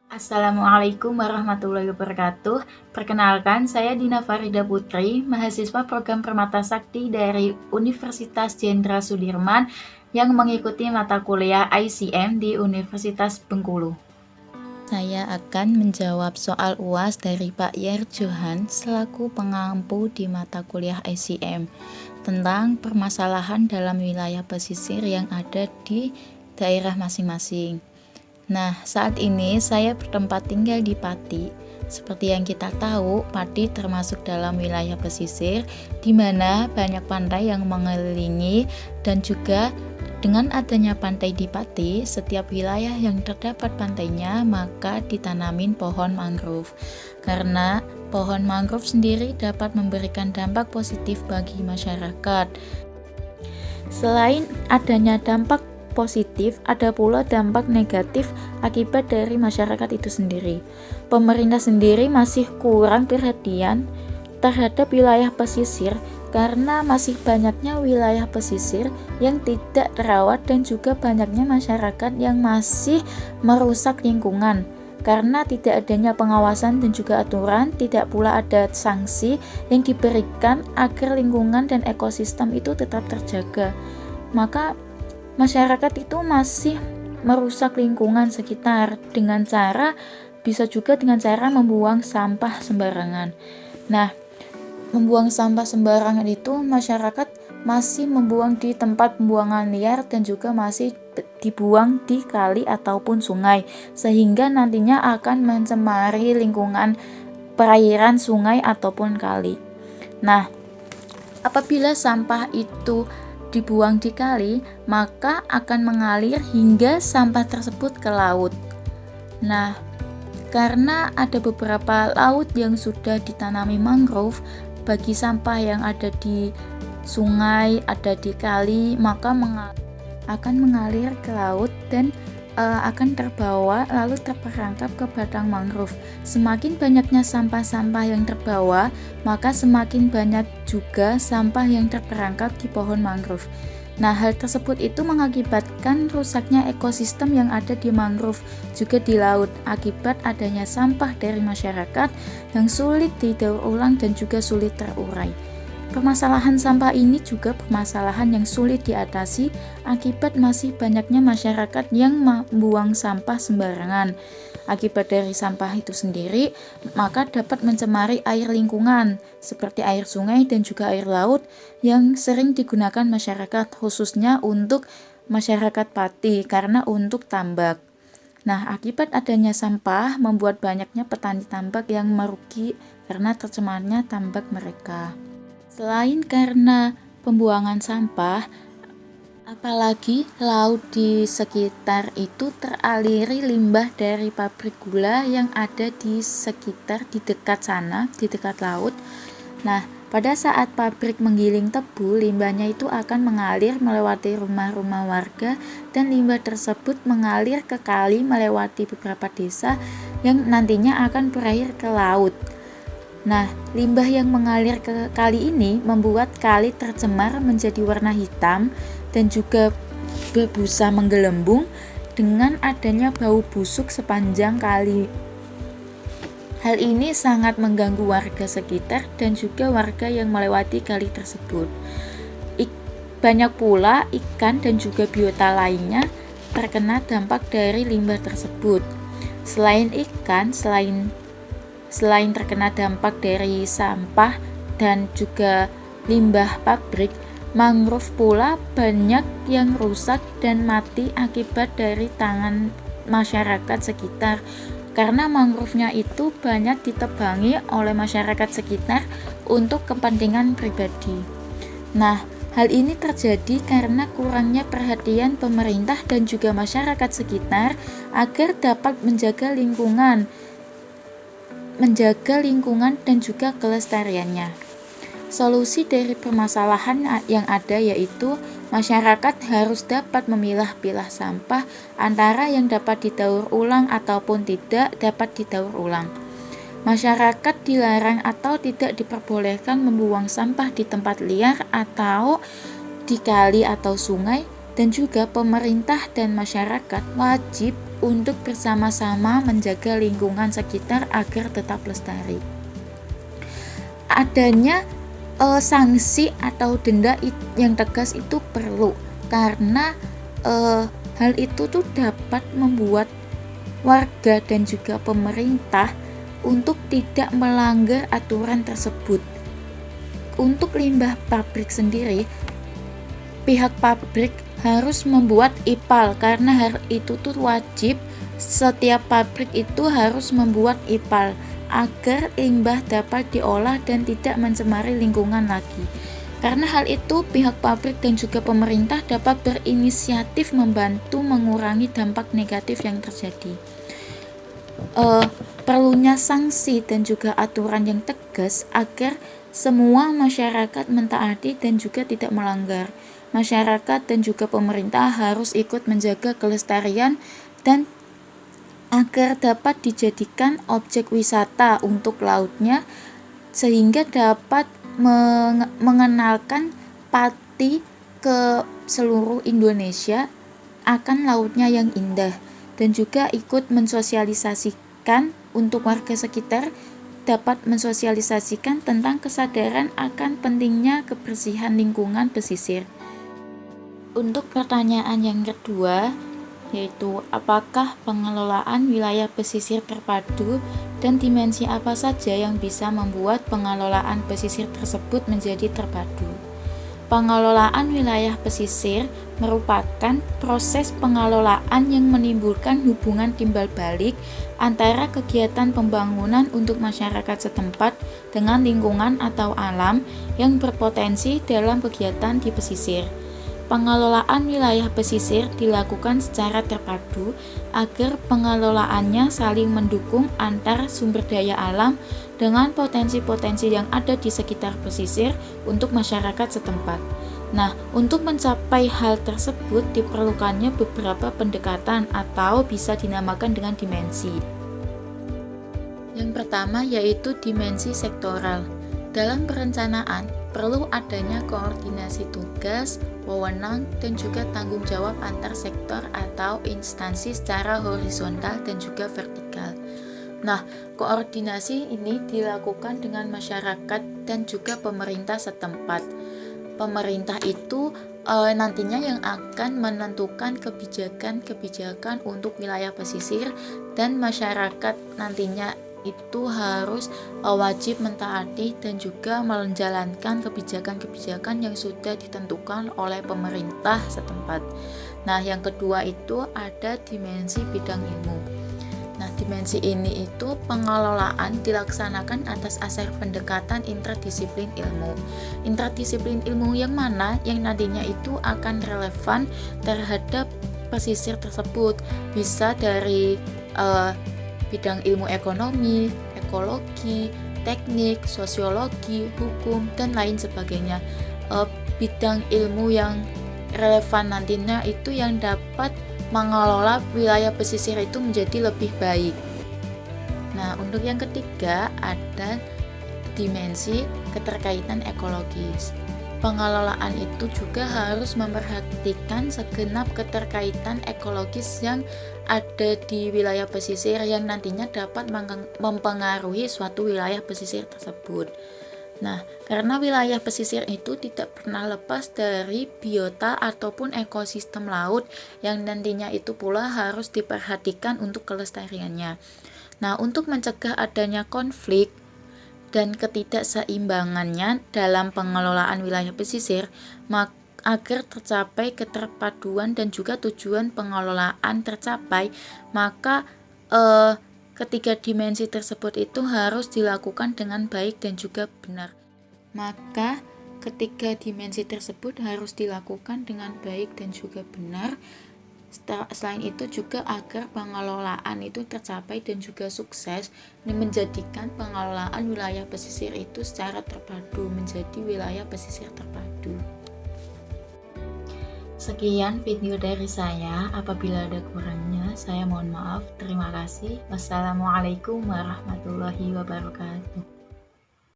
Assalamualaikum warahmatullahi wabarakatuh. Perkenalkan, saya Dina Farida Putri, mahasiswa program Permata Sakti dari Universitas Jenderal Sudirman yang mengikuti mata kuliah ICM di Universitas Bengkulu. Saya akan menjawab soal UAS dari Pak Yer Johan selaku pengampu di mata kuliah ICM tentang permasalahan dalam wilayah pesisir yang ada di daerah masing-masing. Nah, saat ini saya bertempat tinggal di Pati. Seperti yang kita tahu, Pati termasuk dalam wilayah pesisir di mana banyak pantai yang mengelilingi dan juga dengan adanya pantai di Pati, setiap wilayah yang terdapat pantainya maka ditanamin pohon mangrove. Karena pohon mangrove sendiri dapat memberikan dampak positif bagi masyarakat. Selain adanya dampak positif, ada pula dampak negatif akibat dari masyarakat itu sendiri. Pemerintah sendiri masih kurang perhatian terhadap wilayah pesisir karena masih banyaknya wilayah pesisir yang tidak terawat dan juga banyaknya masyarakat yang masih merusak lingkungan. Karena tidak adanya pengawasan dan juga aturan, tidak pula ada sanksi yang diberikan agar lingkungan dan ekosistem itu tetap terjaga. Maka masyarakat itu masih merusak lingkungan sekitar bisa juga dengan cara membuang sampah sembarangan. Nah, membuang sampah sembarangan itu masyarakat masih membuang di tempat pembuangan liar dan juga masih dibuang di kali ataupun sungai, sehingga nantinya akan mencemari lingkungan perairan sungai ataupun kali. Nah, apabila sampah itu dibuang di kali, maka akan mengalir hingga sampah tersebut ke laut. Nah, karena ada beberapa laut yang sudah ditanami mangrove, bagi sampah yang ada di sungai, ada di kali, maka akan mengalir ke laut dan akan terbawa lalu terperangkap ke batang mangrove. Semakin banyaknya sampah-sampah yang terbawa, maka semakin banyak juga sampah yang terperangkap di pohon mangrove. Nah, hal tersebut itu mengakibatkan rusaknya ekosistem yang ada di mangrove juga di laut akibat adanya sampah dari masyarakat yang sulit didaur ulang dan juga sulit terurai. Permasalahan sampah ini juga permasalahan yang sulit diatasi akibat masih banyaknya masyarakat yang membuang sampah sembarangan. Akibat dari sampah itu sendiri, maka dapat mencemari air lingkungan seperti air sungai dan juga air laut yang sering digunakan masyarakat, khususnya untuk masyarakat Pati karena untuk tambak. Nah, akibat adanya sampah membuat banyaknya petani tambak yang merugi karena tercemarnya tambak mereka. Selain karena pembuangan sampah, apalagi laut di sekitar itu teraliri limbah dari pabrik gula yang ada di sekitar, di dekat sana, di dekat laut. Nah, pada saat pabrik menggiling tebu, limbahnya itu akan mengalir melewati rumah-rumah warga dan limbah tersebut mengalir ke kali melewati beberapa desa yang nantinya akan berakhir ke laut. Nah, limbah yang mengalir ke kali ini membuat kali tercemar menjadi warna hitam dan juga berbusa menggelembung dengan adanya bau busuk sepanjang kali. Hal ini sangat mengganggu warga sekitar dan juga warga yang melewati kali tersebut. Banyak pula ikan dan juga biota lainnya terkena dampak dari limbah tersebut. Selain ikan, selain terkena dampak dari sampah dan juga limbah pabrik, mangrove pula banyak yang rusak dan mati akibat dari tangan masyarakat sekitar. Karena mangrove-nya itu banyak ditebangi oleh masyarakat sekitar untuk kepentingan pribadi. Nah, hal ini terjadi karena kurangnya perhatian pemerintah dan juga masyarakat sekitar agar dapat menjaga lingkungan dan juga kelestariannya. Solusi dari permasalahan yang ada yaitu masyarakat harus dapat memilah-pilah sampah antara yang dapat didaur ulang ataupun tidak dapat didaur ulang. Masyarakat dilarang atau tidak diperbolehkan membuang sampah di tempat liar atau di kali atau sungai, dan juga pemerintah dan masyarakat wajib untuk bersama-sama menjaga lingkungan sekitar agar tetap lestari. Adanya sanksi atau denda yang tegas itu perlu, karena hal itu tuh dapat membuat warga dan juga pemerintah untuk tidak melanggar aturan tersebut. Untuk limbah pabrik sendiri, pihak pabrik harus membuat IPAL, karena hal itu tuh wajib. Setiap pabrik itu harus membuat IPAL agar limbah dapat diolah dan tidak mencemari lingkungan lagi. Karena hal itu, pihak pabrik dan juga pemerintah dapat berinisiatif membantu mengurangi dampak negatif yang terjadi. Perlunya sanksi dan juga aturan yang tegas agar semua masyarakat mentaati dan juga tidak melanggar. Masyarakat dan juga pemerintah harus ikut menjaga kelestarian dan agar dapat dijadikan objek wisata untuk lautnya, sehingga dapat mengenalkan Pati ke seluruh Indonesia akan lautnya yang indah, dan juga ikut mensosialisasikan untuk warga sekitar, dapat mensosialisasikan tentang kesadaran akan pentingnya kebersihan lingkungan pesisir. Untuk pertanyaan yang kedua, yaitu apakah pengelolaan wilayah pesisir terpadu dan dimensi apa saja yang bisa membuat pengelolaan pesisir tersebut menjadi terpadu. Pengelolaan wilayah pesisir merupakan proses pengelolaan yang menimbulkan hubungan timbal balik antara kegiatan pembangunan untuk masyarakat setempat dengan lingkungan atau alam yang berpotensi dalam kegiatan di pesisir. Pengelolaan wilayah pesisir dilakukan secara terpadu agar pengelolaannya saling mendukung antar sumber daya alam dengan potensi-potensi yang ada di sekitar pesisir untuk masyarakat setempat. Nah, untuk mencapai hal tersebut diperlukannya beberapa pendekatan atau bisa dinamakan dengan dimensi. Yang pertama yaitu dimensi sektoral. Dalam perencanaan, perlu adanya koordinasi tugas, wewenang, dan juga tanggung jawab antar sektor atau instansi secara horizontal dan juga vertikal. Nah, koordinasi ini dilakukan dengan masyarakat dan juga pemerintah setempat. Pemerintah itu nantinya yang akan menentukan kebijakan-kebijakan untuk wilayah pesisir, dan masyarakat nantinya itu harus wajib mentaati dan juga menjalankan kebijakan-kebijakan yang sudah ditentukan oleh pemerintah setempat. Nah, yang kedua itu ada dimensi bidang ilmu. Nah, dimensi ini itu pengelolaan dilaksanakan atas asas pendekatan interdisiplin ilmu. Interdisiplin ilmu yang mana yang nantinya itu akan relevan terhadap pesisir tersebut. Bisa dari bidang ilmu ekonomi, ekologi, teknik, sosiologi, hukum, dan lain sebagainya. Bidang ilmu yang relevan nantinya itu yang dapat mengelola wilayah pesisir itu menjadi lebih baik. Nah, untuk yang ketiga ada dimensi keterkaitan ekologis. Pengelolaan itu juga harus memperhatikan segenap keterkaitan ekologis yang ada di wilayah pesisir yang nantinya dapat mempengaruhi suatu wilayah pesisir tersebut. Nah, karena wilayah pesisir itu tidak pernah lepas dari biota ataupun ekosistem laut yang nantinya itu pula harus diperhatikan untuk kelestariannya. Nah, untuk mencegah adanya konflik dan ketidakseimbangannya dalam pengelolaan wilayah pesisir, agar tercapai keterpaduan dan juga tujuan pengelolaan tercapai, maka ketiga dimensi tersebut itu harus dilakukan dengan baik dan juga benar. Maka ketiga dimensi tersebut harus dilakukan dengan baik dan juga benar. Selain itu juga agar pengelolaan itu tercapai dan juga sukses, menjadikan pengelolaan wilayah pesisir itu secara terpadu menjadi wilayah pesisir terpadu. Sekian video dari saya. Apabila ada kurangnya, saya mohon maaf. Terima kasih. Wassalamualaikum warahmatullahi wabarakatuh.